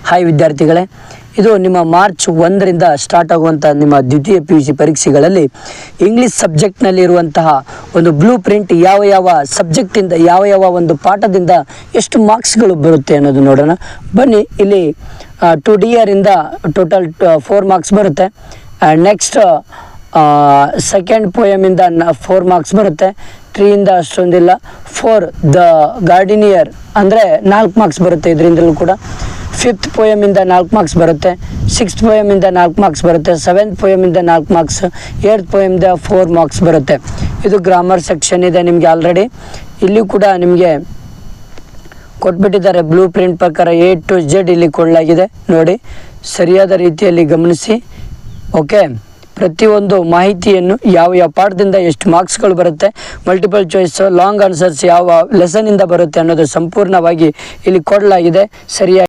Hi ವಿದ್ಯಾರ್ಥಿಗಳೇ, ಇದು ನಿಮ್ಮ ಮಾರ್ಚ್ 1ರಿಂದ ಸ್ಟಾರ್ಟ್ ಆಗುವಂಥ ನಿಮ್ಮ ದ್ವಿತೀಯ PUC ಪರೀಕ್ಷೆಗಳಲ್ಲಿ ಇಂಗ್ಲೀಷ್ ಸಬ್ಜೆಕ್ಟ್ನಲ್ಲಿ ಇರುವಂತಹ ಒಂದು ಬ್ಲೂ ಪ್ರಿಂಟ್ ಯಾವ ಸಬ್ಜೆಕ್ಟಿಂದ ಯಾವ ಒಂದು ಪಾಠದಿಂದ ಎಷ್ಟು ಮಾರ್ಕ್ಸ್ಗಳು ಬರುತ್ತೆ ಅನ್ನೋದು ನೋಡೋಣ ಬನ್ನಿ. ಇಲ್ಲಿ 2DR ಇಂದ ಟೋಟಲ್ 4 ಮಾರ್ಕ್ಸ್ ಬರುತ್ತೆ. ನೆಕ್ಸ್ಟ್ ಸೆಕೆಂಡ್ ಪೋಯಮಿಂದ 4 ಮಾರ್ಕ್ಸ್ ಬರುತ್ತೆ. 3ಯಿಂದ ಅಷ್ಟೊಂದಿಲ್ಲ. 4 ದ ಗಾರ್ಡಿನಿಯರ್ ಅಂದರೆ 4 ಮಾರ್ಕ್ಸ್ ಬರುತ್ತೆ ಇದರಿಂದಲೂ ಕೂಡ. 5th ಪೋಯಮಿಂದ 4 ಮಾರ್ಕ್ಸ್ ಬರುತ್ತೆ. 6th ಪೋಯಮಿಂದ 4 ಮಾರ್ಕ್ಸ್ ಬರುತ್ತೆ. 7th ಪೋಯಮಿಂದ 4 marks. 8th ಪೋಯಮಿಂದ 4 ಮಾರ್ಕ್ಸ್ ಬರುತ್ತೆ. ಇದು ಗ್ರಾಮರ್ ಸೆಕ್ಷನ್ ಇದೆ ನಿಮಗೆ ಆಲ್ರೆಡಿ. ಇಲ್ಲಿ ಕೂಡ ನಿಮಗೆ ಕೊಟ್ಬಿಟ್ಟಿದ್ದಾರೆ ಬ್ಲೂ ಪ್ರಿಂಟ್ ಪ್ರಕಾರ A to Z ಇಲ್ಲಿ ಕೊಡಲಾಗಿದೆ ನೋಡಿ, ಸರಿಯಾದ ರೀತಿಯಲ್ಲಿ ಗಮನಿಸಿ. ಓಕೆ, ಪ್ರತಿಯೊಂದು ಮಾಹಿತಿಯನ್ನು ಯಾವ ಪಾಠದಿಂದ ಎಷ್ಟು ಮಾರ್ಕ್ಸ್ಗಳು ಬರುತ್ತೆ, ಮಲ್ಟಿಪಲ್ ಚಾಯ್ಸ್, ಲಾಂಗ್ ಆನ್ಸರ್ಸ್ ಯಾವ ಲೆಸನಿಂದ ಬರುತ್ತೆ ಅನ್ನೋದು ಸಂಪೂರ್ಣವಾಗಿ ಇಲ್ಲಿ ಕೊಡಲಾಗಿದೆ. ಸರಿಯಾಗಿ